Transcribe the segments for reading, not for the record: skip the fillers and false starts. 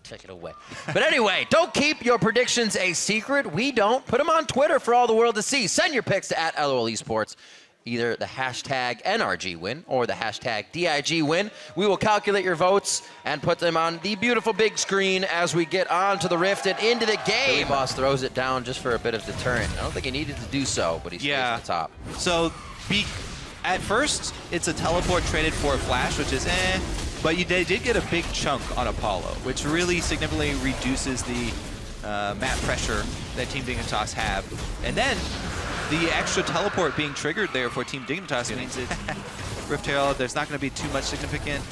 Take it away. But anyway, don't keep your predictions a secret. We don't. Put them on Twitter for all the world to see. Send your picks to @LOL Esports. Either the hashtag NRG win or the hashtag DIG win. We will calculate your votes and put them on the beautiful big screen as we get on to the Rift and into the game. Boss throws it down just for a bit of deterrent. I don't think he needed to do so, but he stays at the top. So at first, it's a teleport traded for a flash, which is but they did get a big chunk on Apollo, which really significantly reduces the map pressure that Team Dignitas have. And then the extra teleport being triggered there for Team Dignitas means it Rift Herald, there's not going to be too much significant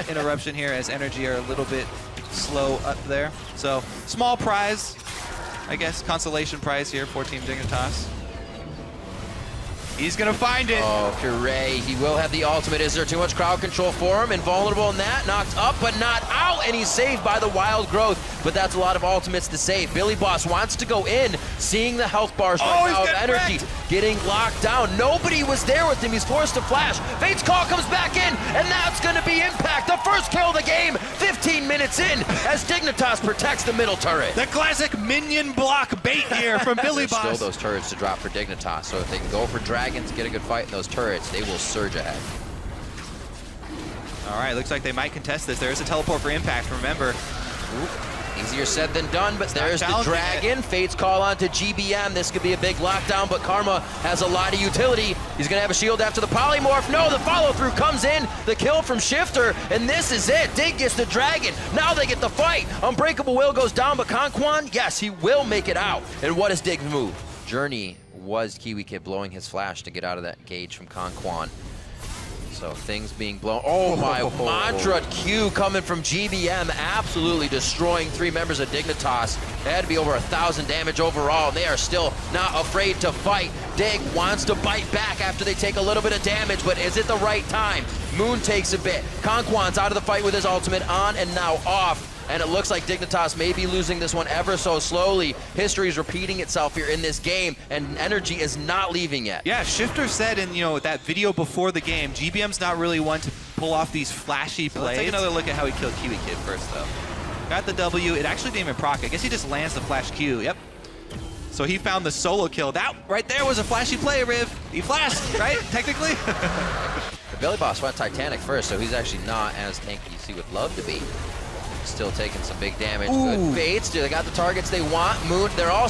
interruption here as NRG are a little bit slow up there. So small prize, I guess, consolation prize here for Team Dignitas. He's going to find it. Oh, Puree, he will have the ultimate. Is there too much crowd control for him? Invulnerable in that, knocked up but not out, and he's saved by the wild growth. But that's a lot of ultimates to save. Billy Boss wants to go in, seeing the health bars right now of energy, getting locked down. Nobody was there with him. He's forced to flash. Fate's call comes back in, and that's going to be Impact. The first kill of the game, 15 minutes in, as Dignitas protects the middle turret. The classic minion block bait here from Billy Boss. There's still those turrets to drop for Dignitas, so if they can go for Dragons, get a good fight in those turrets, they will surge ahead. All right, looks like they might contest this. There is a teleport for Impact, remember. Easier said than done, but there's the Dragon. Fate's call on to GBM. This could be a big lockdown, but Karma has a lot of utility. He's going to have a shield after the polymorph. No, the follow-through comes in. The kill from Shifter, and this is it. Dig gets the Dragon. Now they get the fight. Unbreakable Will goes down, but Conquan, yes, he will make it out. And what is Dig's move? Journey was Kiwi Kid blowing his flash to get out of that gauge from Conquan. So things being blown. Oh my, Mantra Q coming from GBM, absolutely destroying 3 members of Dignitas. It had to be over 1,000 damage overall. They are still not afraid to fight. Dig wants to bite back after they take a little bit of damage, but is it the right time? Moon takes a bit. Conquan's out of the fight with his ultimate on and now off. And it looks like Dignitas may be losing this one ever so slowly. History is repeating itself here in this game, and NRG is not leaving yet. Yeah, Shifter said in that video before the game, GBM's not really one to pull off these flashy plays. Let's take another look at how he killed Kiwi Kid first, though. Got the W. It actually didn't even proc. I guess he just lands the flash Q. Yep. So he found the solo kill. That right there was a flashy play, Riv. He flashed, right? Technically. The Billy Boss went Titanic first, so he's actually not as tanky as he would love to be. Still taking some big damage. Ooh. Good baits. They got the targets they want. Moon, they're all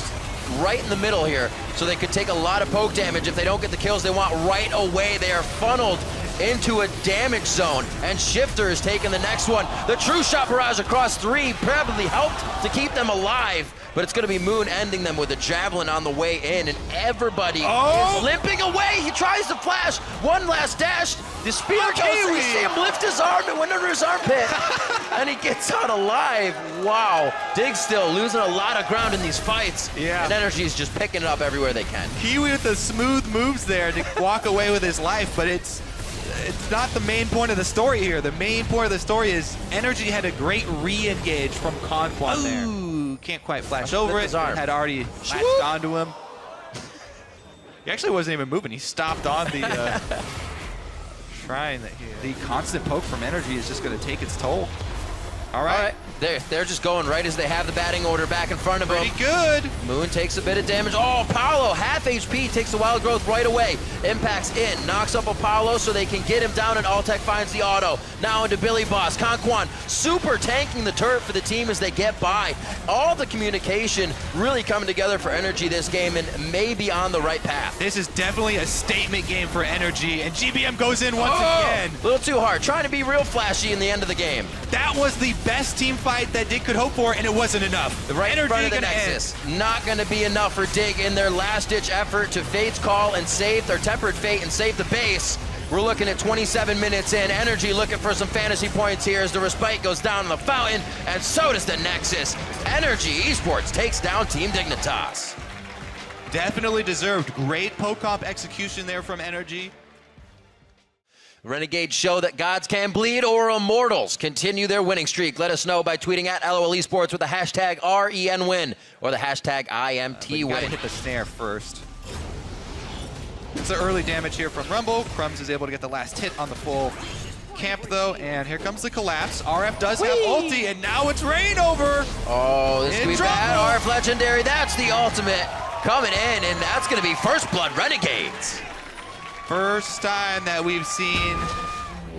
right in the middle here, so they could take a lot of poke damage. If they don't get the kills they want right away, they are funneled into a damage zone, and Shifter is taking the next one. The True Shot barrage across 3 probably helped to keep them alive, but it's going to be Moon ending them with a Javelin on the way in, and everybody is limping away. He tries to flash. One last dash. The spear goes, you see him lift his arm and went under his armpit, and he gets out alive. Wow. Dig's still losing a lot of ground in these fights, and NRG is just picking it up everywhere they can. Kiwi with the smooth moves there to walk away with his life, but it's not the main point of the story here. The main point of the story is NRG had a great re-engage from Conquan there. Ooh, can't quite flash over it. Had already latched onto him. He actually wasn't even moving. He stopped on the shrine. The constant poke from NRG is just going to take its toll. All right. They're just going right as they have the batting order back in front of them. Pretty good. Moon takes a bit of damage. Oh, Paolo, half HP, takes the wild growth right away. Impacts in, knocks up Apollo so they can get him down, and Altec finds the auto. Now into Billy Boss. Conquan super tanking the turret for the team as they get by. All the communication really coming together for NRG this game, and maybe on the right path. This is definitely a statement game for NRG, and GBM goes in once again. A little too hard. Trying to be real flashy in the end of the game. That was the best team fight that Dig could hope for, and it wasn't enough. Right in front of the Nexus. Not going to be enough for Dig in their last-ditch effort to Fate's call and save their Tempered Fate and save the base. We're looking at 27 minutes in. NRG looking for some fantasy points here as the Respite goes down in the fountain, and so does the Nexus. NRG eSports takes down Team Dignitas. Definitely deserved. Great poke comp execution there from NRG. Renegades show that gods can bleed, or Immortals continue their winning streak. Let us know by tweeting at LOL Esports with the hashtag RENWin or the hashtag IMT win. Gotta hit the snare first. It's the early damage here from Rumble. Crumbs is able to get the last hit on the full camp though, and here comes the collapse. RF does have ulti, and now it's REN over. Oh, this could be trouble. bad. RF Legendary, that's the ultimate coming in, and that's going to be first blood Renegades. First time that we've seen.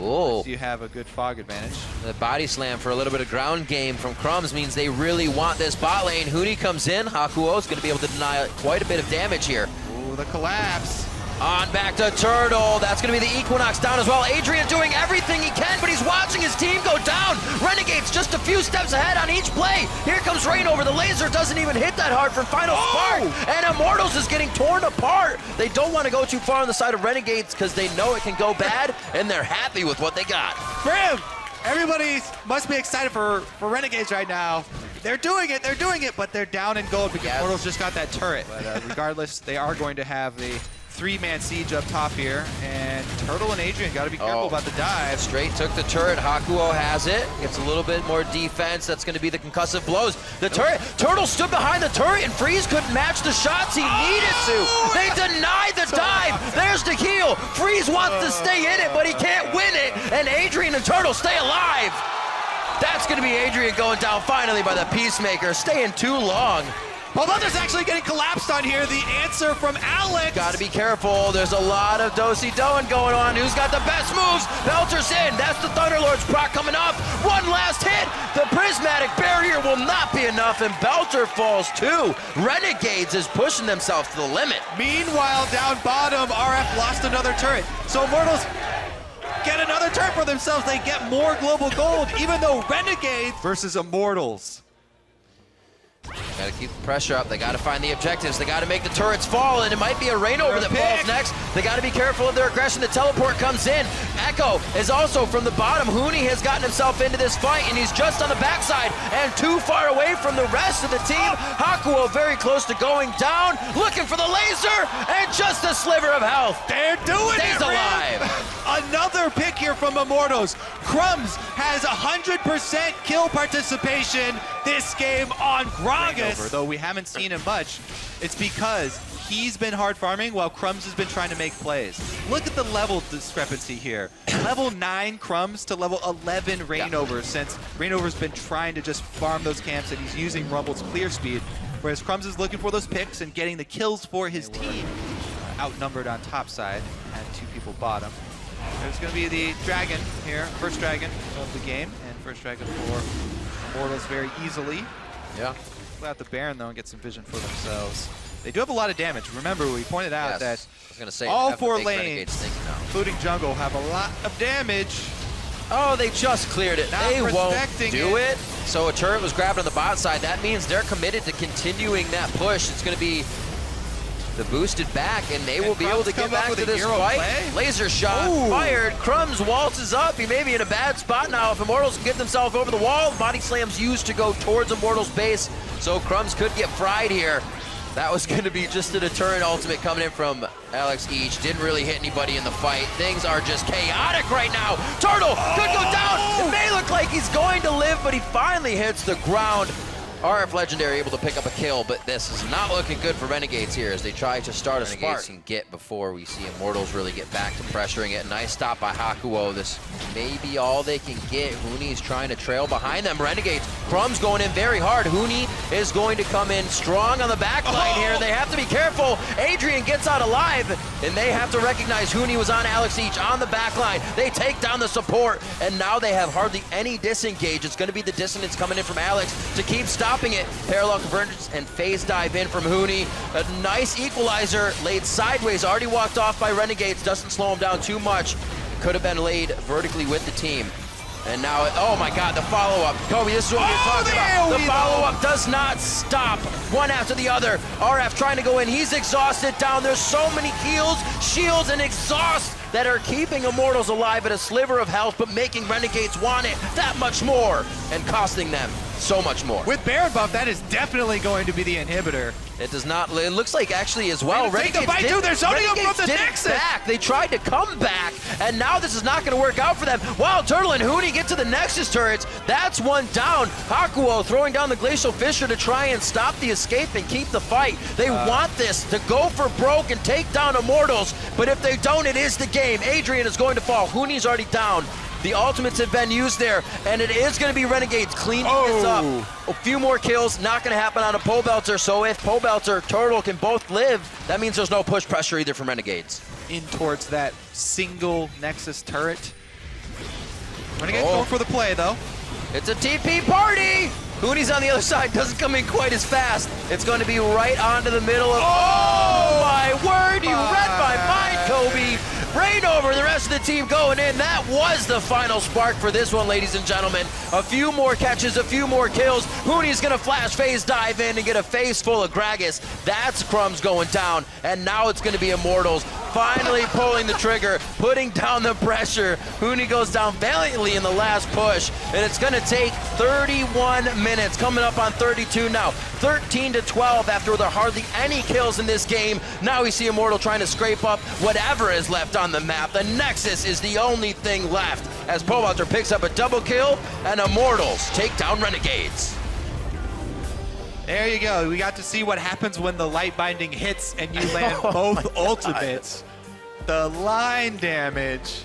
Oh, You have a good fog advantage. the body slam for a little bit of ground game from Crumbs means they really want this bot lane. Huni comes in. Hakuo is going to be able to deny quite a bit of damage here. Ooh, the collapse. On back to Turtle. That's going to be the Equinox down as well. Adrian doing everything he can, but he's watching his team go down. Renegades just a few steps ahead on each play. Here comes REN over. The laser doesn't even hit that hard from Final Spark. And Immortals is getting torn apart. They don't want to go too far on the side of Renegades because they know it can go bad, and they're happy with what they got. Grim, everybody must be excited for Renegades right now. They're doing it, but they're down in gold because Immortals just got that turret. But regardless, they are going to have the 3-man siege up top here, and Turtle and Adrian got to be careful about the dive. Straight took the turret. Hakuo has it. Gets a little bit more defense. That's going to be the concussive blows. The turret. Turtle stood behind the turret, and Freeze couldn't match the shots he needed to. They denied the dive. There's the heal. Freeze wants to stay in it, but he can't win it, and Adrian and Turtle stay alive. That's going to be Adrian going down finally by the Peacemaker, staying too long. Well, Mother's actually getting collapsed on here. The answer from Alex. Got to be careful. There's a lot of do-si-doing going on. Who's got the best moves? Belter's in. That's the Thunderlord's proc coming up. One last hit. The prismatic barrier will not be enough, and Belter falls too. Renegades is pushing themselves to the limit. Meanwhile, down bottom, RF lost another turret. So Immortals get another turret for themselves. They get more global gold, even though Renegades versus Immortals. Got to keep the pressure up. They got to find the objectives. They got to make the turrets fall, and it might be a REN over that falls next. They got to be careful of their aggression. The teleport comes in. Echo is also from the bottom. Huni has gotten himself into this fight, and he's just on the backside and too far away from the rest of the team. Hakuo very close to going down, looking for the laser, and just a sliver of health. They're doing Stays it, alive. Another pick here from Immortals. Crumbs has 100% kill participation this game on Gragas. Though we haven't seen him much, it's because he's been hard farming while Crumbs has been trying to make plays. Look at the level discrepancy here. Level 9 Crumbs to level 11 Reignover, since Reignover's been trying to just farm those camps and he's using Rumble's clear speed, whereas Crumbs is looking for those picks and getting the kills for his team. Outnumbered on top side, and 2 people bottom. There's going to be the dragon here, first dragon of the game, and first dragon for Immortals very easily. Yeah. Go out the Baron though and get some vision for themselves. They do have a lot of damage. Remember, we pointed out that I was gonna say, all 4 lanes, including jungle, have a lot of damage. Oh, they just cleared it. Not They won't respecting do it. So a turret was grabbed on the bot side. That means they're committed to continuing that push. It's going to be the boosted back, and they will be able to get back to this fight. Laser shot fired. Crumbs waltzes up. He may be in a bad spot now. If Immortals can get themselves over the wall, body slams used to go towards Immortals base, so Crumbs could get fried here. That was going to be just a deterrent ultimate coming in from Alex Each. Didn't really hit anybody in the fight. Things are just chaotic right now. Turtle could go down. It may look like he's going to live, but he finally hits the ground. RF Legendary able to pick up a kill, but this is not looking good for Renegades here as they try to start a spark. Renegades can get before we see Immortals really get back to pressuring it. Nice stop by Hakuo. This may be all they can get. Huni's trying to trail behind them. Renegades, Crumbs going in very hard. Huni is going to come in strong on the back line here. They have to be careful. Adrian gets out alive, and they have to recognize Huni was on Alex Each on the back line. They take down the support, and now they have hardly any disengage. It's going to be the dissonance coming in from Alex to keep stopping it. Parallel convergence and phase dive in from Huni. A nice equalizer laid sideways, already walked off by Renegades, doesn't slow him down too much. Could have been laid vertically with the team. And now, oh my God, the follow-up. Kobe, this is what we're talking about. The follow-up does not stop, one after the other. RF trying to go in, he's exhausted down. There's so many heals, shields, and exhaust that are keeping Immortals alive at a sliver of health, but making Renegades want it that much more and costing them so much more. With Baron buff, that is definitely going to be the inhibitor. It does not, it looks like actually as well. Renegades they're zoning them from the Nexus. Back. They tried to come back, and now this is not going to work out for them. Wow, Turtle and Huni get to the Nexus turrets. That's one down. Hakuo throwing down the Glacial Fissure to try and stop the escape and keep the fight. They want this to go for broke and take down Immortals, but if they don't, it is the game. Adrian is going to fall. Huni's already down. The ultimates have been used there, and it is going to be Renegades cleaning this up. A few more kills, not going to happen on a pole belter, so if pole belter, Turtle can both live, that means there's no push pressure either from Renegades. In towards that single Nexus turret. Renegades going for the play, though. It's a TP party! Hooney's on the other side, doesn't come in quite as fast. It's going to be right onto the middle of... Oh my word, you read my mind, Kobe! Rain over, the rest of the team going in. That was the final spark for this one, ladies and gentlemen. A few more catches, a few more kills. Hooney's gonna flash phase dive in and get a face full of Gragas. That's Crumbs going down, and now it's gonna be Immortals finally pulling the trigger, putting down the pressure. Hooney goes down valiantly in the last push, and it's gonna take 31 minutes, coming up on 32 now. 13-12 after there are hardly any kills in this game. Now we see Immortal trying to scrape up whatever is left on the map. The Nexus is the only thing left as Pobelter picks up a double kill and Immortals take down Renegades. There you go. We got to see what happens when the light binding hits and you land both ultimates. The line damage.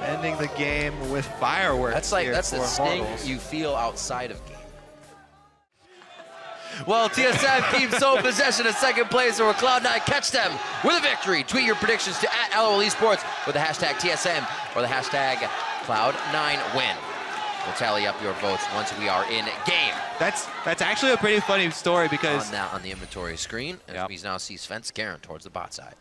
Ending the game with fireworks. That's the sting you feel outside of game. Well, TSM keeps sole possession of second place over Cloud9. Catch them with a victory. Tweet your predictions to @LOL eSports with the hashtag TSM or the hashtag Cloud9win. We'll tally up your votes once we are in game. That's actually a pretty funny story because on the inventory screen, as we now see Sven Skaren towards the bot side.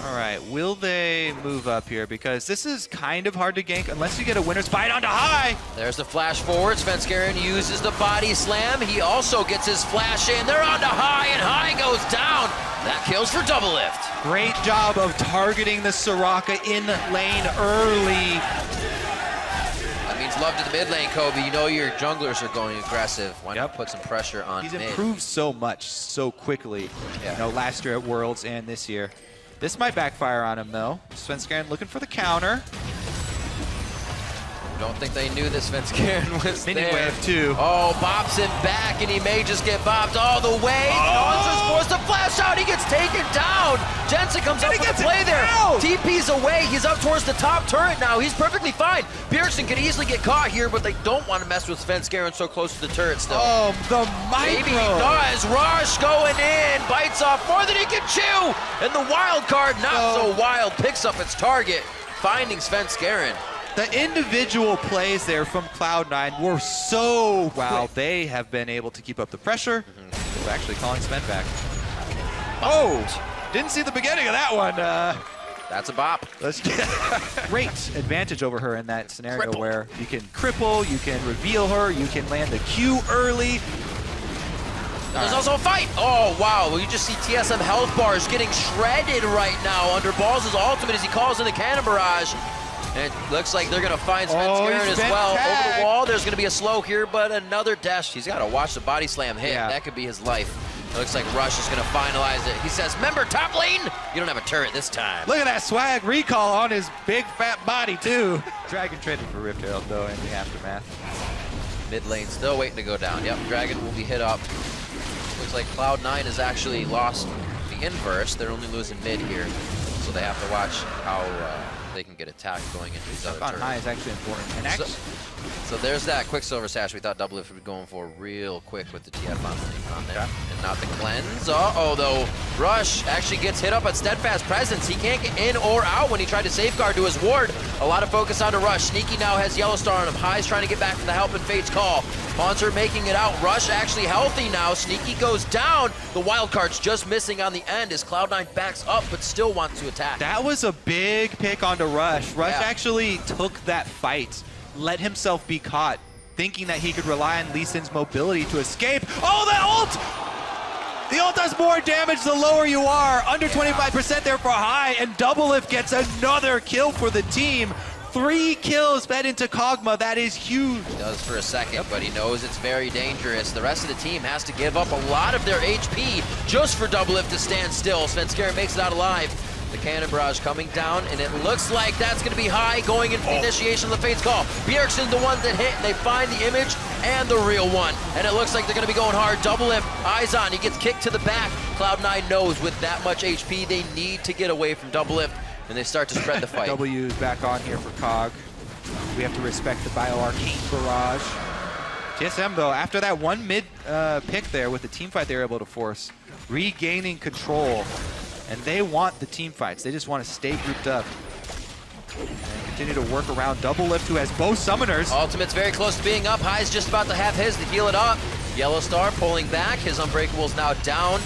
All right, will they move up here? Because this is kind of hard to gank unless you get a winner's bite onto high. There's the flash forward. Sven Skaren uses the body slam. He also gets his flash in. They're onto high, and high goes down. That kills for double lift. Great job of targeting the Soraka in lane early. That means love to the mid lane, Kobe. You know your junglers are going aggressive. Why not put some pressure on He's mid? improved so much so quickly. You know, last year at Worlds and this year. This might backfire on him, though. Sven Skaren looking for the counter. Don't think they knew that Sven Skaren was Mini there. wave, too. Oh, bops him back, and he may just get bopped all the way. Nonsen's forced to flash out. He gets taken down. Jensen comes up with a play there. TP's away. He's up towards the top turret now. He's perfectly fine. Pearson could easily get caught here, but they don't want to mess with Sven Skaren so close to the turret still. Oh, the micro. Maybe he does. Rush going in. Bites off more than he can chew. And the wild card, not so wild, picks up its target, finding Sven Skaren. The individual plays there from Cloud9 were so wow. They have been able to keep up the pressure. We're actually calling Sven back. Oh, didn't see the beginning of that one. That's a bop. Let's get great advantage over her in that scenario where you can cripple, you can reveal her, you can land the Q early. There's also a fight. Oh, wow. Well, you just see TSM health bars getting shredded right now under Balls' ultimate as he calls in the cannon barrage. And it looks like they're going to find Sven Skaren as well. Over the wall, there's going to be a slow here, but another dash. He's got to watch the body slam hit. That could be his life. It looks like Rush is going to finalize it. He says, remember, top lane? You don't have a turret this time. Look at that swag recall on his big fat body, too. Dragon traded for Rift Herald, though, in the aftermath. Mid lane still waiting to go down. Yep, Dragon will be hit up. Looks like Cloud9 has actually lost the inverse. They're only losing mid here. So they have to watch how they can get attacked going into these other turrets. High is actually important. And so there's that Quicksilver Sash we thought Doublelift would be going for real quick with the TF on there. And not the cleanse. Uh-oh, though. Rush actually gets hit up at Steadfast Presence. He can't get in or out when he tried to safeguard to his ward. A lot of focus onto Rush. Sneaky now has Yellow Star on him. High's trying to get back to the help and Fate's call. Monster making it out. Rush actually healthy now. Sneaky goes down. The wild card's just missing on the end as Cloud9 backs up but still wants to attack. That was a big pick onto Rush. Rush actually took that fight, let himself be caught, thinking that he could rely on Lee Sin's mobility to escape. Oh, that ult! The ult does more damage the lower you are. Under 25% there for High, and Doublelift gets another kill for the team. 3 kills fed into Kog'Maw. That is huge. He does for a second, but he knows it's very dangerous. The rest of the team has to give up a lot of their HP just for Doublelift to stand still. Sven Skaren makes it out alive. The cannon barrage coming down, and it looks like that's going to be High going in for the initiation of the Fate's call. Bjergsen's the one that hit, and they find the image and the real one. And it looks like they're going to be going hard. Doublelift, eyes on. He gets kicked to the back. Cloud9 knows with that much HP, they need to get away from Doublelift. and they start to spread the fight. W's back on here for COG. We have to respect the Bio-Arcane barrage. TSM, though, after that one mid pick there with the team fight they were able to force, regaining control, and they want the team fights. They just want to stay grouped up and continue to work around Double Lift, who has both summoners. Ultimate's very close to being up. High's just about to have his to heal it up. Yellow Star pulling back. His Unbreakable's now down.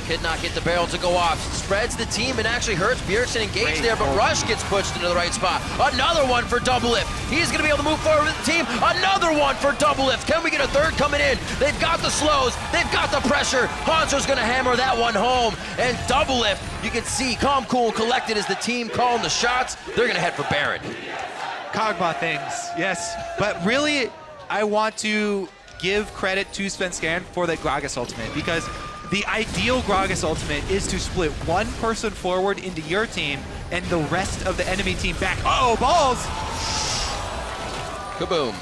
Could not get the barrel to go off. Spreads the team and actually hurts Bjergsen engaged there, but Rush gets pushed into the right spot. Another one for Double Lift. He's going to be able to move forward with the team. Another one for Double Lift. Can we get a third coming in? They've got the slows. They've got the pressure. Hanzo's going to hammer that one home. And Double Lift, you can see calm, cool, and collected as the team calling the shots. They're going to head for Baron. Kog'Maw things, yes. But really, I want to give credit to Svenskeren for the Gragas ultimate, because the ideal Gragas ultimate is to split one person forward into your team and the rest of the enemy team back. Uh-oh, balls! Kaboom.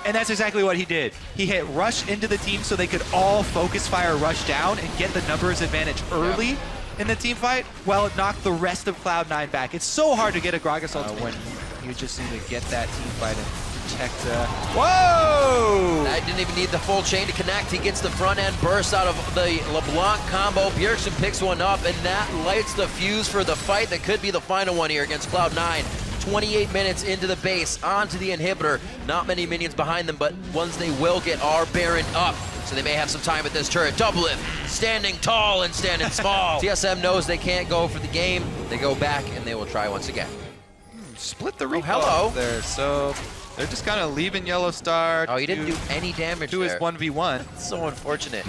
And that's exactly what he did. He hit Rush into the team so they could all focus fire Rush down and get the numbers advantage early in the team fight, while it knocked the rest of Cloud9 back. It's so hard to get a Gragas ultimate when you just need to get that team fight and protect. Whoa! I didn't even need the full chain to connect. He gets the front end burst out of the LeBlanc combo. Bjergsen picks one up, and that lights the fuse for the fight that could be the final one here against Cloud9. 28 minutes into the base, onto the inhibitor. Not many minions behind them, but ones they will get are Baron up. So they may have some time at this turret. Double Lift, standing tall and standing small. TSM knows they can't go for the game. They go back and they will try once again. Split the recall hello. there, so they're just kind of leaving Yellow Star. Oh, he didn't do any damage to his 1v1. It's so unfortunate.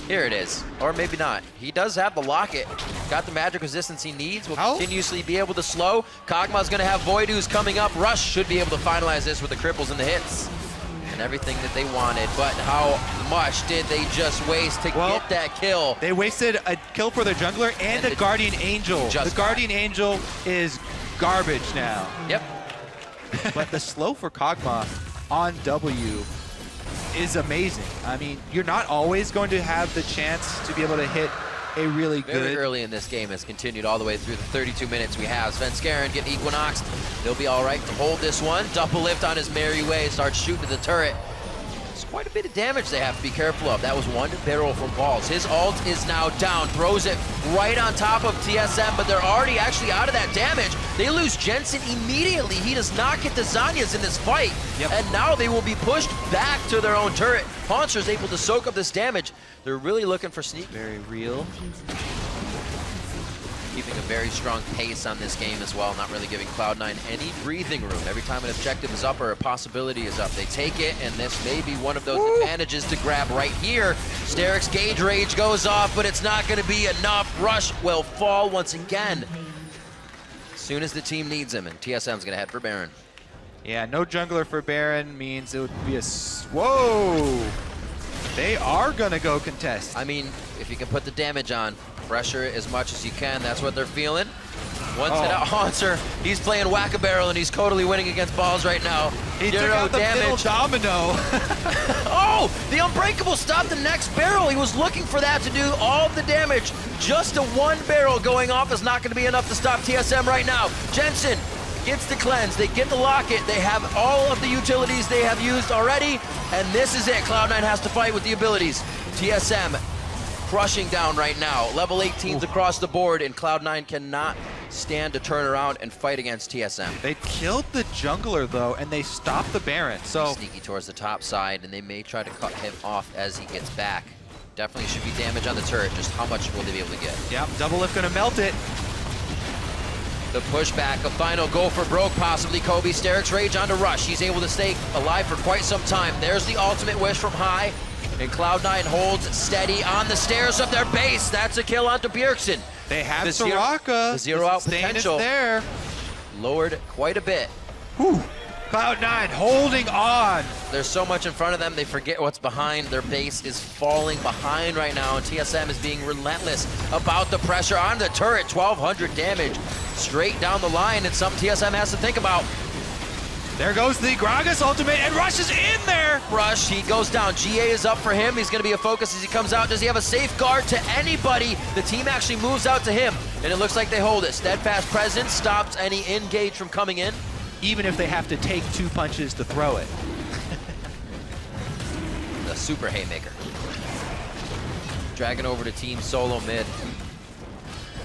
Here it is, or maybe not. He does have the locket. Got the magic resistance he needs. Will continuously be able to slow. Kog'Maw's going to have Void who's coming up. Rush should be able to finalize this with the cripples and the hits. And everything that they wanted, but how much did they just waste to get that kill? They wasted a kill for their jungler and a Guardian Angel. The Guardian Angel is garbage now. Yep. But the slow for Kog'Maw on W is amazing. I mean, you're not always going to have the chance to be able to hit a really good... Very early in this game has continued all the way through the 32 minutes we have. Svenskeren getting Equinoxed. They'll be all right to hold this one. Double Lift on his merry way, starts shooting to the turret. It's quite a bit of damage they have to be careful of. That was one barrel from Balls. His ult is now down, throws it right on top of TSM, but they're already actually out of that damage. They lose Jensen immediately. He does not get the Zanyas in this fight. And now they will be pushed back to their own turret. Hauncher's able to soak up this damage. They're really looking for sneak. Very real. Keeping a very strong pace on this game as well, not really giving Cloud9 any breathing room. Every time an objective is up or a possibility is up, they take it, and this may be one of those advantages to grab right here. Steric's Gauge Rage goes off, but it's not going to be enough. Rush will fall once again as soon as the team needs him, and TSM's going to head for Baron. Yeah, no jungler for Baron means it would be a... Whoa! They are going to go contest. I mean, if you can put the damage on, pressure as much as you can, that's what they're feeling. Once hit out Haunter, he's playing Whack-A-Barrel and he's totally winning against Balls right now. He took out the middle domino. Oh, the Unbreakable stopped the next barrel. He was looking for that to do all of the damage. Just a one barrel going off is not going to be enough to stop TSM right now. Jensen gets the cleanse, they get the locket, they have all of the utilities they have used already, and this is it. Cloud9 has to fight with the abilities. TSM crushing down right now. Level 18s across the board, and Cloud9 cannot stand to turn around and fight against TSM. They killed the jungler though, and they stopped the Baron. So sneaky towards the top side, and they may try to cut him off as he gets back. Definitely should be damage on the turret. Just how much will they be able to get? Yep, Double Lift gonna melt it. The pushback, a final go for broke, possibly Kobe. Steric's Rage onto Rush. He's able to stay alive for quite some time. There's the ultimate wish from High, and Cloud9 holds steady on the stairs of their base. That's a kill onto Bjergsen. They have the Soraka. The zero out potential there. Lowered quite a bit. Whew. Cloud9 holding on. There's so much in front of them, they forget what's behind. Their base is falling behind right now, and TSM is being relentless about the pressure on the turret. 1,200 damage straight down the line. It's something TSM has to think about. There goes the Gragas ultimate, and Rush is in there! Rush, he goes down. GA is up for him. He's going to be a focus as he comes out. Does he have a safeguard to anybody? The team actually moves out to him, and it looks like they hold it. Steadfast presence stops any engage from coming in. Even if they have to take 2 punches to throw it. The super haymaker. Dragging over to Team SoloMid.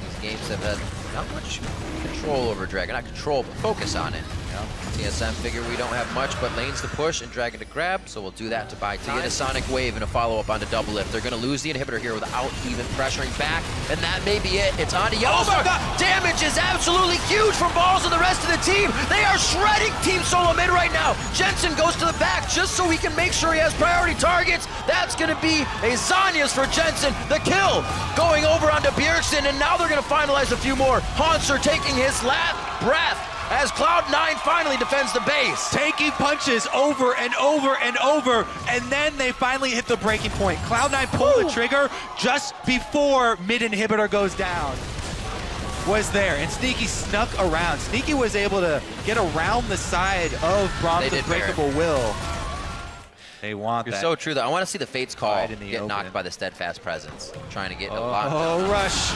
These games have had not much control over Dragon. Not control, but focus on it. TSM figure we don't have much, but lanes to push and Dragon to grab, so we'll do that to buy time. Get a Sonic Wave and a follow-up onto Double Lift. They're going to lose the inhibitor here without even pressuring back, and that may be it. It's onto Yellowstar. Damage is absolutely huge from Balls and the rest of the team. They are shredding Team SoloMid right now. Jensen goes to the back just so he can make sure he has priority targets. That's going to be a Zanyas for Jensen. The kill going over onto Bjergsen, and now they're going to finalize a few more. Haunser taking his last breath as Cloud9 finally defends the base. Taking punches over and over and over, and then they finally hit the breaking point. Cloud9 pulled the trigger just before mid-inhibitor goes down. Was there, and Sneaky snuck around. Sneaky was able to get around the side of Brom's Unbreakable Will. They want You're that. so true, though. I want to see the Fates call in the get open. knocked by the Steadfast presence. Trying to get a lot. Oh, Rush.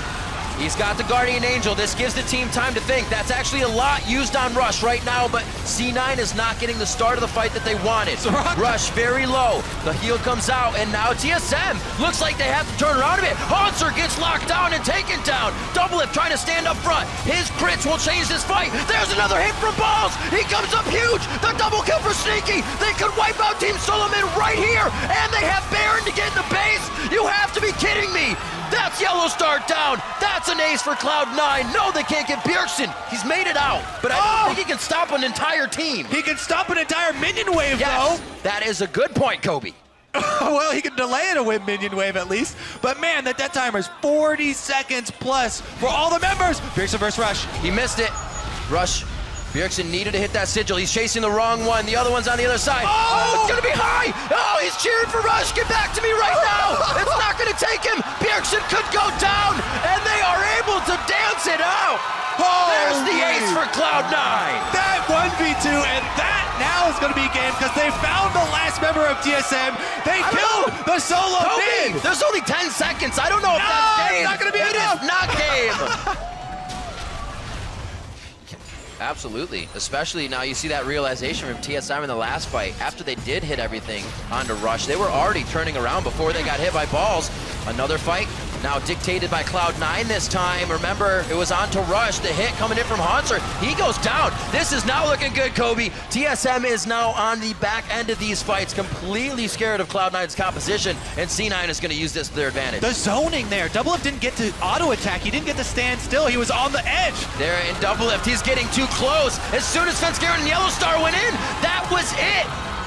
He's got the Guardian Angel. This gives the team time to think. That's actually a lot used on Rush right now, but C9 is not getting the start of the fight that they wanted. Rush very low. The heal comes out, and now TSM looks like they have to turn around a bit. Haunser gets locked down and taken down. Double Lift trying to stand up front. His crits will change this fight. There's another hit from Balls. He comes up huge. The double kill for Sneaky. They could wipe out Team SoloMid right here, and they have Baron to get in the base. You have to be kidding me. That's Yellowstar down. That's an ace for Cloud9. No, they can't get Bjergsen. He's made it out, but I don't think he can stop an entire team. He can stop an entire minion wave, Yes, though. that is a good point, Kobe. Well, he can delay it a win minion wave at least. But man, that death timer is 40 seconds plus for all the members. Bjergsen versus Rush. He missed it. Rush. Bjergsen needed to hit that sigil. He's chasing the wrong one. The other one's on the other side. Oh, it's gonna be high. Oh, he's cheering for Rush. Get back to me right now. It's not gonna take him. Bjergsen could go down, and they are able to dance it out. There's the ace for Cloud9. That 1v2, and that now is going to be game because they found the last member of TSM. They killed the SoloMid. There's only 10 seconds. I don't know if that's game. It's not going to be enough. It is not game. Absolutely, especially now you see that realization from TSM in the last fight. After they did hit everything onto Rush, they were already turning around before they got hit by Balls. Another fight, now dictated by Cloud9 this time. Remember, it was onto Rush, the hit coming in from Haunser. He goes down. This is not looking good, Kobe. TSM is now on the back end of these fights, completely scared of Cloud9's composition, and C9 is going to use this to their advantage. The zoning there. Double Lift didn't get to auto attack. He didn't get to stand still. He was on the edge. There in Double Lift, he's getting too close. As soon as Fensgaren and Yellowstar went in, that was it.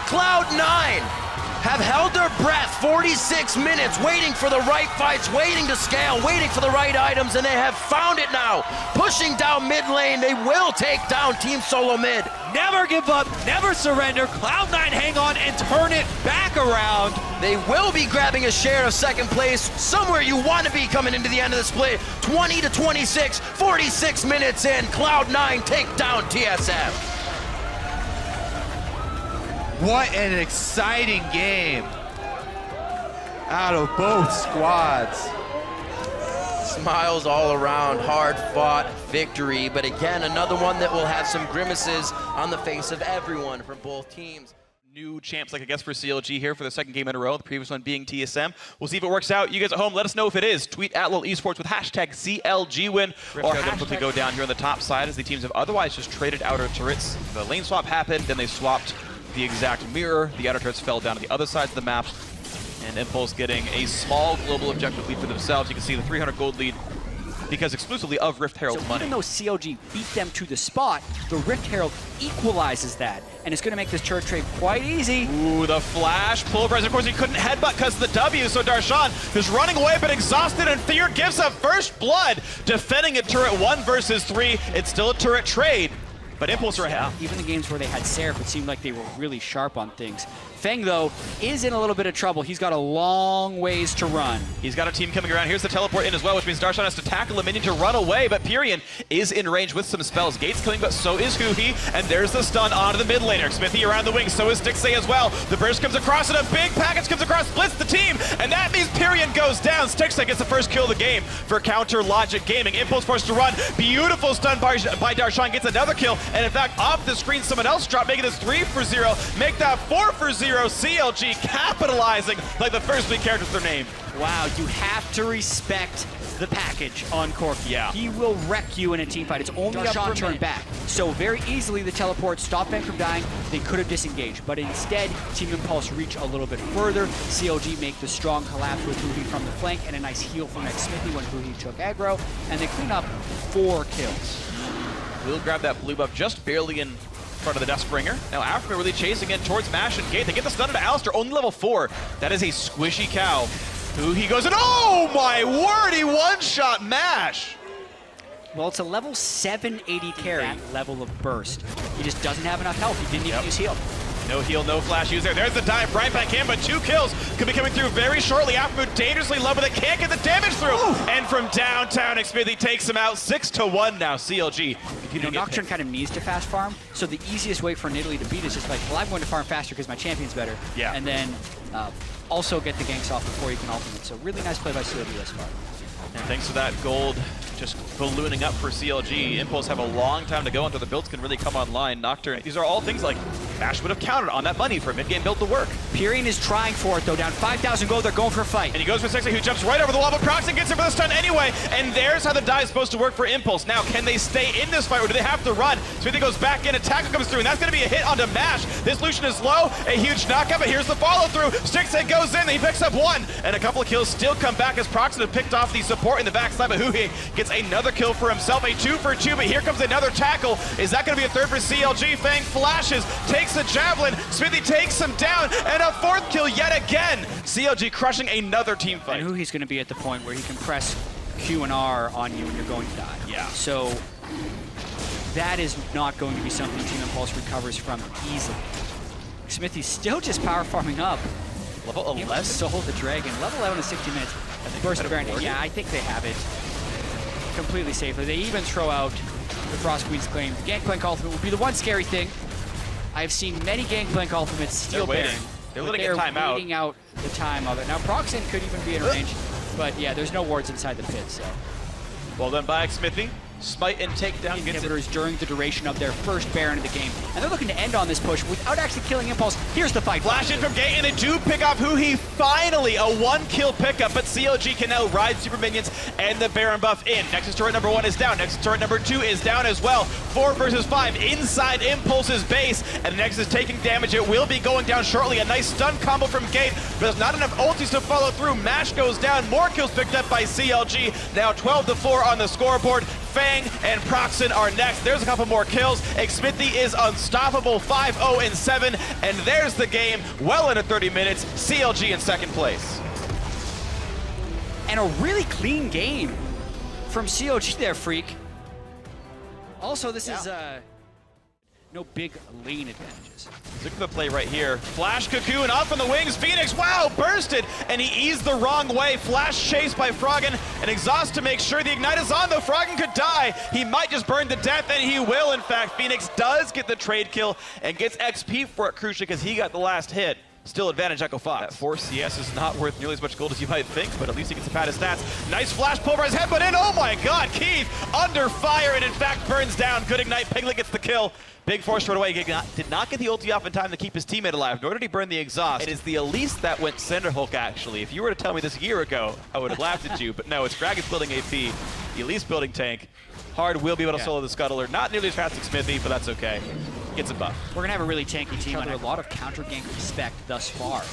Cloud9 have held their breath 46 minutes, waiting for the right fights, waiting to scale, waiting for the right items, and they have found it now. Pushing down mid lane, they will take down Team SoloMid. Never give up, never surrender. Cloud9 hang on and turn it back around. They will be grabbing a share of second place, somewhere you want to be coming into the end of the split. 20-26, 46 minutes in, Cloud9 take down TSM. What an exciting game out of both squads. Smiles all around, hard-fought victory, but again, another one that will have some grimaces on the face of everyone from both teams. New champs, like I guess, for CLG here for the second game in a row, the previous one being TSM. We'll see if it works out. You guys at home, let us know if it is. Tweet at eSports with hashtag CLGwin, or have them quickly go down here on the top side as the teams have otherwise just traded outer turrets. The lane swap happened, then they swapped the exact mirror. The outer turrets fell down to the other sides of the map, and Impulse getting a small global objective lead for themselves. You can see the 300 gold lead because exclusively of Rift Herald's money. Even though CLG beat them to the spot, the Rift Herald equalizes that, and it's going to make this turret trade quite easy. Ooh, the flash pulverizer. Of course, he couldn't headbutt because of the W, so Darshan is running away but exhausted, and Fear gives up first blood, defending a turret 1 versus 3. It's still a turret trade. But Impulse are ahead. Even the games where they had Seraph, it seemed like they were really sharp on things. Feng, though, is in a little bit of trouble. He's got a long ways to run. He's got a team coming around. Here's the teleport in as well, which means Darshan has to tackle a minion to run away, but Pyrian is in range with some spells. Gate's killing, but so is Huhi, and there's the stun onto the mid laner. Smithy around the wing, so is Stixay as well. The burst comes across, and a big package comes across, splits the team, and that means Pyrian goes down. Stixay gets the first kill of the game for Counter Logic Gaming. Impulse forced to run. Beautiful stun by Darshan, gets another kill, and in fact, off the screen, someone else dropped, making this 3-for-0, make that 4-for-0. CLG capitalizing like the first three characters their name. Wow, you have to respect the package on Corki. Yeah. He will wreck you in a team fight. It's only Darshan turned back. So very easily the teleport stopped Feng from dying. They could have disengaged, but instead Team Impulse reach a little bit further. CLG make the strong collapse with Huhi from the flank and a nice heal from Smithy when Huhi took aggro, and they clean up 4 kills. We'll grab that blue buff just barely in front of the Deathbringer. Now Africa really chasing in towards Mash and Gate. They get the stun into Alistair, only level 4. That is a squishy cow. He goes and oh my word, he one-shot Mash. Well, it's a level 780 carry. That level of burst. He just doesn't have enough health. He didn't even use heal. No heal, no flash use there. There's the dive right back in, but 2 kills could be coming through very shortly. Aftermood dangerously low, but they can't get the damage through. Ooh. And from downtown, Smithy takes him out 6-1 now. CLG. You know, Nocturne kind of needs to fast farm, so the easiest way for Nidalee to beat is just like, well, I'm going to farm faster because my champion's better. Yeah. And then also get the ganks off before you can ultimate. So really nice play by CLG thus far. And thanks to that gold just ballooning up for CLG. Impulse have a long time to go until the builds can really come online. Nocturne, these are all things like Mash would have counted on that money for a mid-game build to work. Pyrian is trying for it though, down 5,000 gold, they're going for a fight. And he goes for Stixay, who jumps right over the wall, but Proxen gets him for the stun anyway, and there's how the dive is supposed to work for Impulse. Now, can they stay in this fight, or do they have to run? Smithy goes back in, a tackle comes through, and that's going to be a hit onto Mash. This Lucian is low, a huge knockup, but here's the follow-through. Stixay goes in, he picks up 1, and a couple of kills still come back as Proxen have picked off the support in the backside, but Huhi gets another kill for himself, a 2-for-2, but here comes another tackle. Is that going to be a 3rd for CLG? Fang flashes, takes the javelin, Smithy takes him down, and a 4th kill yet again. CLG crushing another team fight. And Huhi's going to be at the point where he can press Q and R on you and you're going to die. Yeah. So that is not going to be something Team Impulse recovers from easily. Smithy's still just power farming up. Level 11? To hold the dragon. Level 11 in 60 minutes. Burst Baron. Yeah, I think they have it completely safely. They even throw out the Frost Queen's claim. The Gangplank ultimate would be the one scary thing. I've seen many Gangplank ultimates steal Baron. They're letting it time out. Waiting out the time of it. Now Proxen could even be in range, but yeah, there's no wards inside the pit, so. Well done by Smithy. Smite and takedown inhibitors during the duration of their first Baron of the game. And they're looking to end on this push without actually killing Impulse. Here's the fight. Flash in from Gate, and they do pick off Huhi. Finally, a 1-kill pickup, but CLG can now ride Super Minions and the Baron buff in. Nexus turret number 1 is down. Nexus turret number 2 is down as well. 4 versus 5 inside Impulse's base, and Nexus taking damage. It will be going down shortly. A nice stun combo from Gate, but there's not enough ultis to follow through. Mash goes down. More kills picked up by CLG. Now 12-4 on the scoreboard. Fang and Proxen are next. There's a couple more kills. Smithy is unstoppable, 5-0-7, and there's the game. Well into 30 minutes. CLG in 2nd place. And a really clean game from CLG there, Freak. Also, this is no big lane advantages. Look at the play right here. Flash Cocoon off on the wings. Phoenix, wow, bursted, and he eased the wrong way. Flash chased by Froggen, and Exhaust to make sure the Ignite is on, though Froggen could die. He might just burn to death, and he will, in fact. Phoenix does get the trade kill and gets XP for it, crucially, because he got the last hit. Still advantage Echo Fox. That 4 CS is not worth nearly as much gold as you might think, but at least he gets a pad of stats. Nice flash, pulverize headbutt in. Oh my god, Keith under fire and in fact burns down. Good Ignite, Piglet gets the kill. Big force right away. He did not get the ulti off in time to keep his teammate alive, nor did he burn the exhaust. It is the Elise that went Cinder Hulk, actually. If you were to tell me this a year ago, I would have laughed at you, but no, it's Dragon's building AP, the Elise building tank. Hard will be able to solo the Scuttler. Not nearly as fast as Smithy, but that's okay. Gets a buff. We're going to have a really tanky team under a lot of counter-gank respect thus far.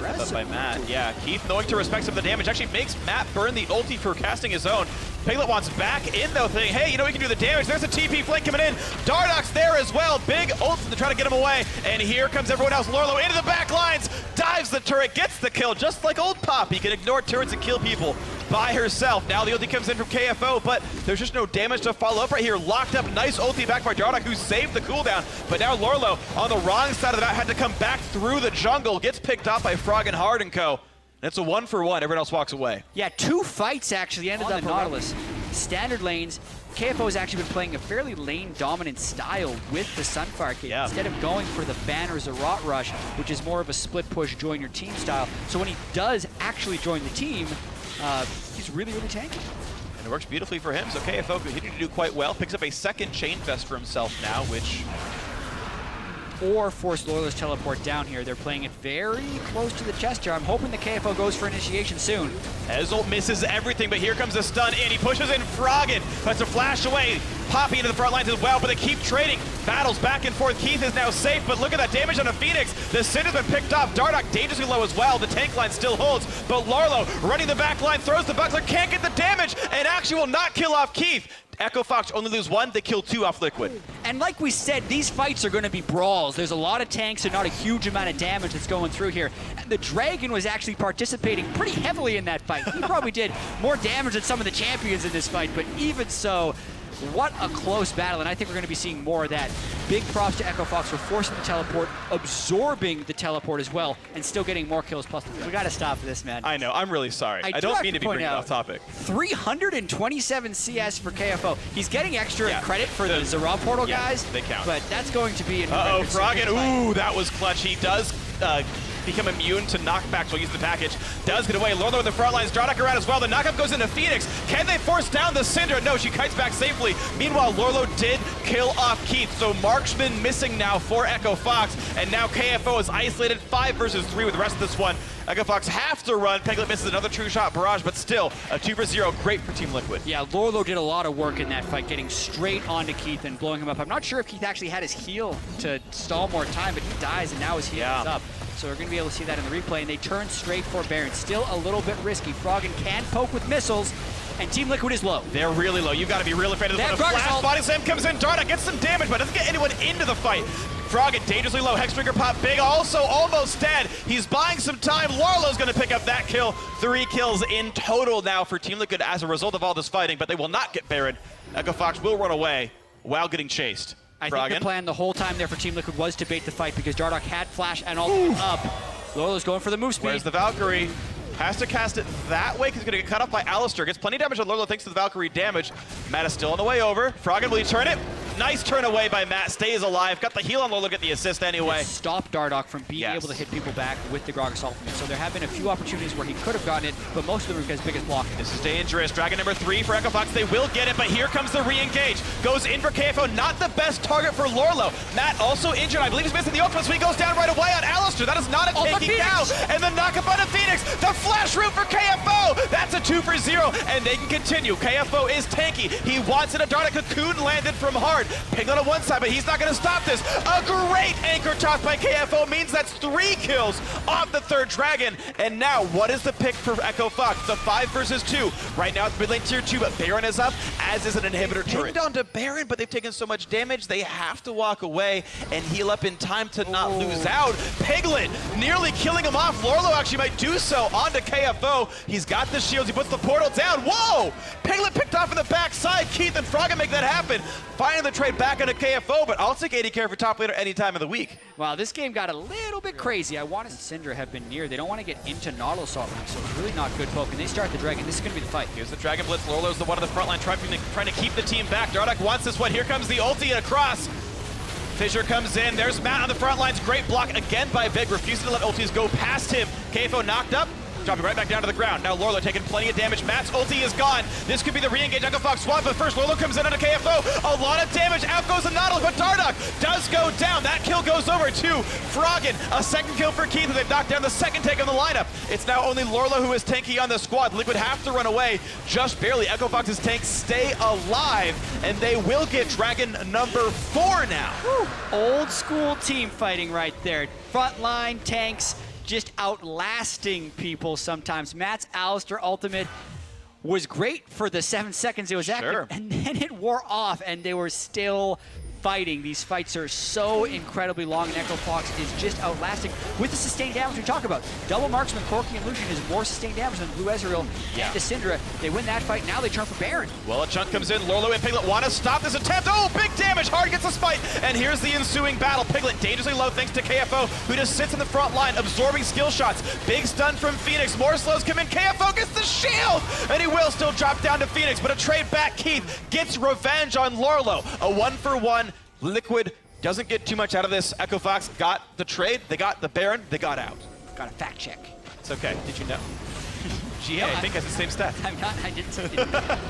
Up by Matt. Yeah, Keith knowing to respect some of the damage actually makes Matt burn the ulti for casting his own. Piglet wants back in though, thinking, hey, you know we can do the damage. There's a TP flank coming in. Dardock's there as well. Big ult to try to get him away. And here comes everyone else. Lorlo into the back lines. Dives the turret, gets the kill. Just like old Pop, he can ignore turrets and kill people. by herself. Now the ulti comes in from KFO, but there's just no damage to follow up right here. Locked up, nice ulti back by Dardock, who saved the cooldown. But now Lorlo on the wrong side of the map had to come back through the jungle, gets picked off by Frog and Hard & Co. And it's a 1-for-1, everyone else walks away. Yeah, 2 fights actually ended up Nautilus. Standard lanes, KFO has actually been playing a fairly lane-dominant style with the Sunfire kit. Instead of going for the banner Zerat Rush, which is more of a split push, join your team style. So when he does actually join the team, he's really, really tanky. And it works beautifully for him, so KFO continued to do quite well. Picks up a second chain vest for himself now, which... Or force Loyal's teleport down here. They're playing it very close to the chest here. I'm hoping the KFO goes for initiation soon. Ezolt misses everything, but here comes the stun in. He pushes in Froggen, but to flash away. Poppy into the front lines as well, but they keep trading. Battles back and forth. Keith is now safe, but look at that damage on a Phoenix. The Cinder's been picked off. Dardock dangerously low as well. The tank line still holds, but Larlo running the back line, throws the buckler, can't get the damage, and actually will not kill off Keith. Echo Fox only lose 1, they kill 2 off Liquid. And like we said, these fights are going to be brawls. There's a lot of tanks and not a huge amount of damage that's going through here. And the Dragon was actually participating pretty heavily in that fight. He probably did more damage than some of the champions in this fight, but even so, what a close battle, and I think we're going to be seeing more of that. Big props to Echo Fox for forcing the teleport, absorbing the teleport as well, and still getting more kills plus. We got to stop this, man. I know, I'm really sorry. I don't mean to be bringing it off topic. 327 CS for KFO. He's getting extra credit for the Zerat portal guys. They count. But that's going to be an Froggen, ooh, that was clutch. He does become immune to knockbacks while using the package. Does get away. Lorlo in the front lines. Dardock around as well. The knockup goes into Phoenix. Can they force down the Cinder? No, she kites back safely. Meanwhile, Lorlo did kill off Keith. So Marksman missing now for Echo Fox. And now KFO is isolated 5 versus 3 with the rest of this one. Echo Fox have to run. Peglet misses another true shot barrage, but still a 2-for-0. Great for Team Liquid. Yeah, Lorlo did a lot of work in that fight, getting straight onto Keith and blowing him up. I'm not sure if Keith actually had his heal to stall more time, but he dies and now his heal is up. So we're going to be able to see that in the replay, and they turn straight for Baron. Still a little bit risky. Froggen can poke with missiles, and Team Liquid is low. They're really low. You've got to be real afraid of this one. Flash body slam comes in. Dardock gets some damage, but doesn't get anyone into the fight. Froggen dangerously low. Hex Trigger pop big, also almost dead. He's buying some time. Larlo's going to pick up that kill. 3 kills in total now for Team Liquid as a result of all this fighting, but they will not get Baron. Echo Fox will run away while getting chased. I think the plan the whole time there for Team Liquid was to bait the fight because Dardock had flash and all up. Lorlo's going for the move speed. Where's the Valkyrie? Has to cast it that way because he's going to get cut off by Alistair. Gets plenty of damage on Lorlo thanks to the Valkyrie damage. Matt is still on the way over. Froggen, will he turn it? Nice turn away by Matt. Stays alive. Got the heal on Lorlo, get the assist anyway. Stop Dardock from being able to hit people back with the Gragas ultimate. So there have been a few opportunities where he could have gotten it, but most of them are because biggest block. This is dangerous. Dragon number 3 for Echo Fox. They will get it, but here comes the re-engage. Goes in for KFO. Not the best target for Lorlo. Matt also injured. I believe he's missing the ultimate, so he goes down right away on Alistair. That is not a taking down. And the knockup on the Phoenix. The flash route for KFO. That's a 2-for-0, and they can continue. KFO is tanky. He wants it. A Dardock cocoon landed from Hard. Piglet on one side, but he's not going to stop this. A great anchor toss by KFO means that's 3 kills off the 3rd Dragon. And now, what is the pick for Echo Fox? The 5 versus 2. Right now, it's mid lane tier 2, but Baron is up, as is an inhibitor turret. Pinned onto Baron, but they've taken so much damage, they have to walk away and heal up in time to not lose out. Piglet nearly killing him off. Lorlo actually might do so onto KFO. He's got the shields, he puts the portal down. Whoa! Piglet picked off in the backside. Keith and Froggen make that happen. Finding the trade back into KFO, but I'll take 80 care for top laner any time of the week. Wow, this game got a little bit crazy. I wanted Syndra have been near. They don't want to get into Nautilus so it's really not good poke. And they start the Dragon. This is going to be the fight. Here's the Dragon Blitz. Lorlo's the one on the front line trying to keep the team back. Dardock wants this one. Here comes the ulti across. Fissure comes in. There's Matt on the front lines. Great block again by Big, refusing to let ultis go past him. KFO knocked up. Dropping right back down to the ground. Now Lorlo taking plenty of damage. Matt's ulti is gone. This could be the re-engage Echo Fox swap, but first Lorlo comes in onto KFO. A lot of damage. Out goes the Nautilus, but Dardock does go down. That kill goes over to Froggen. A second kill for Keith, and they've knocked down the second take of the lineup. It's now only Lorlo who is tanky on the squad. Liquid have to run away just barely. Echo Fox's tanks stay alive, and they will get Dragon number 4 now. Woo. Old school team fighting right there. Frontline tanks just outlasting people sometimes. Matt's Alistair ultimate was great for the 7 seconds it was active, and then it wore off, and they were still fighting. These fights are so incredibly long, and Echo Fox is just outlasting with the sustained damage we talk about. Double marksman, Corky and Lucian is more sustained damage than Blue Ezreal and Descendra. They win that fight, now they turn for Baron. Well, a chunk comes in. Lorlo and Piglet want to stop this attempt. Oh, big damage. Hard gets the spite. And here's the ensuing battle. Piglet dangerously low thanks to KFO, who just sits in the front line, absorbing skill shots. Big stun from Phoenix. More slows come in. KFO gets the shield. And he will still drop down to Phoenix, but a trade back. Keith gets revenge on Lorlo. A 1-for-1. Liquid doesn't get too much out of this. Echo Fox got the trade. They got the Baron. They got out. Got a fact check. It's okay. Did you know? GA, No, I think, has the same stat. I'm not, I didn't.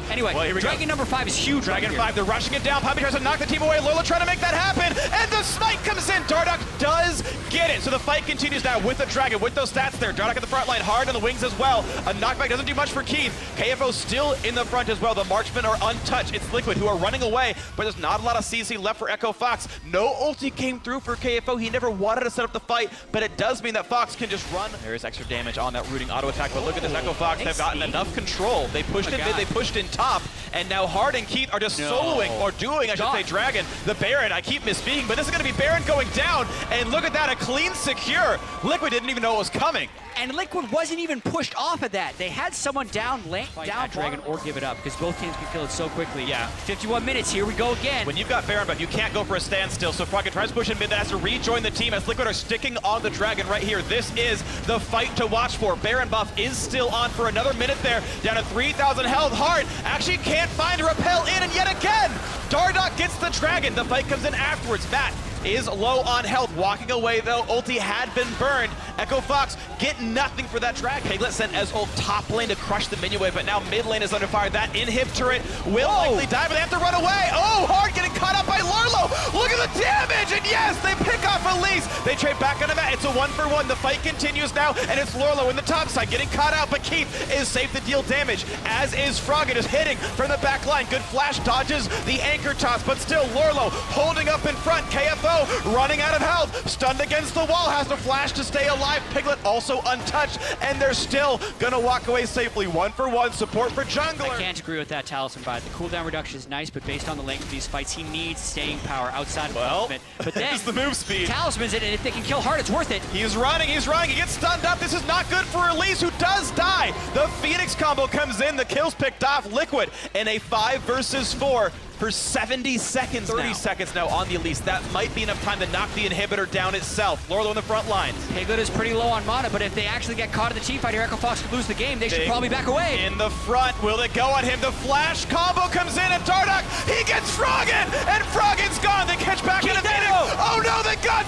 Anyway, Well, here we Dragon go. number 5 is huge. Dragon right 5, they're rushing it down. Poppy tries to knock the team away. Lorlo trying to make that happen. And the smite comes in. Dardoch does get it. So the fight continues now with the Dragon, with those stats there. Dardoch at the front line, hard on the wings as well. A knockback doesn't do much for Keith. KFO still in the front as well. The marksmen are untouched. It's Liquid who are running away, but there's not a lot of CC left for Echo Fox. No ulti came through for KFO. He never wanted to set up the fight, but it does mean that Fox can just run. There is extra damage on that rooting auto attack, but look at this. Echo Fox have gotten enough control. They pushed in mid, they pushed in top, and now Hard and Keith are just soloing, or doing, I should say, Dragon. The Baron, I keep misspeaking, but this is going to be Baron going down, and look at that, a clean secure. Liquid didn't even know it was coming. And Liquid wasn't even pushed off of that. They had someone down Dragon or give it up, because both teams can kill it so quickly. Yeah. 51 minutes, here we go again. When you've got Baron buff, you can't go for a standstill, so Froggen tries to push in mid, that has to rejoin the team as Liquid are sticking on the Dragon right here. This is the fight to watch for. Baron buff is still on for another minute there, down to 3,000 health. Hard actually can't find a repel in, and yet again, Dardoch gets the Dragon. The fight comes in afterwards. Matt is low on health, walking away though. Ulti had been burned. Echo Fox get nothing for that drag. Piglet sent as ult top lane to crush the minion wave, but now mid lane is under fire. That inhib turret will likely die, but they have to run away. Oh, Hard getting caught up by Lorlo. Look at the damage, and yes, they pick off Elise. They trade back on the mat. It's a 1-for-1. The fight continues now, and it's Lorlo in the top side getting caught out, but Keith is safe to deal damage, as is Froggen, is hitting from the back line. Good flash dodges the anchor toss, but still Lorlo holding up in front. KFO running out of health, stunned against the wall, has to flash to stay alive. Piglet also untouched, and they're still gonna walk away safely. 1-for-1 support for jungler. I can't agree with that Talisman buy. The cooldown reduction is nice, but based on the length of these fights, he needs staying power outside of ultimate. But then it's the move speed. Talisman's it, and if they can kill Hard, it's worth it. He's running, he gets stunned up. This is not good for Elise, who does die. The Phoenix combo comes in, the kills picked off. Liquid in a 5 versus 4 for 70 seconds 30 seconds now on the Elise. That might be enough time to knock the inhibitor down itself. Lorlo in the front lines. Piglet is pretty low on mana, but if they actually get caught in the team fight here, Echo Fox could lose the game. They should probably back away. In the front, will it go on him? The flash combo comes in, and Dardoch, he gets Froggen, and Froggen's gone. They catch back in a minute. Oh no, they got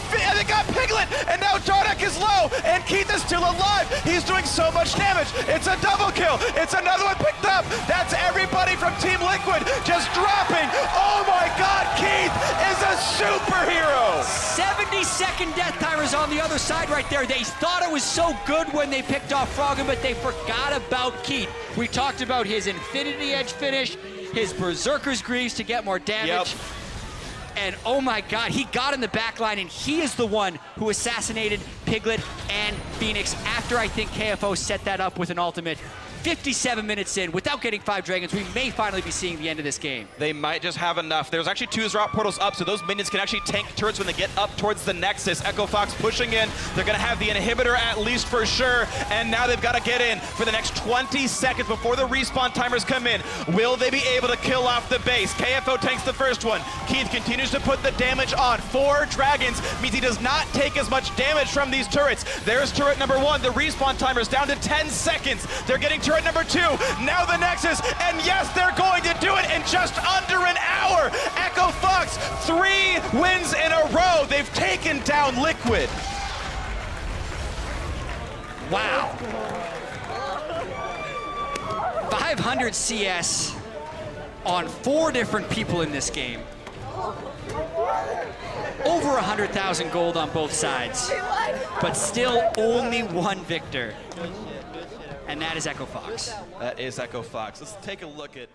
Piglet, and now Dardoch is low, and Keith is still alive. He's doing so much damage. It's a double kill. It's another one picked up. That's everybody from Team Liquid just dropping. Oh my God, Keith is a superhero! 70-second death timers on the other side right there. They thought it was so good when they picked off Froggen, but they forgot about Keith. We talked about his Infinity Edge finish, his Berserker's Greaves to get more damage. And oh my God, he got in the back line, and he is the one who assassinated Piglet and Phoenix after I think KFO set that up with an ultimate. 57 minutes in, without getting 5 dragons, we may finally be seeing the end of this game. They might just have enough. There's actually 2 drop portals up, so those minions can actually tank turrets when they get up towards the Nexus. Echo Fox pushing in. They're going to have the inhibitor at least for sure, and now they've got to get in for the next 20 seconds before the respawn timers come in. Will they be able to kill off the base? KFO tanks the first one. Keith continues to put the damage on. 4 dragons means he does not take as much damage from these turrets. There's turret number 1. The respawn timer's down to 10 seconds. They're getting turret number 2, now the Nexus, and yes, they're going to do it in just under an hour. Echo Fox, 3 wins in a row. They've taken down Liquid. Wow. 500 CS on 4 different people in this game. Over 100,000 gold on both sides, but still only 1 victor. And that is Echo Fox. That is Echo Fox. Let's take a look at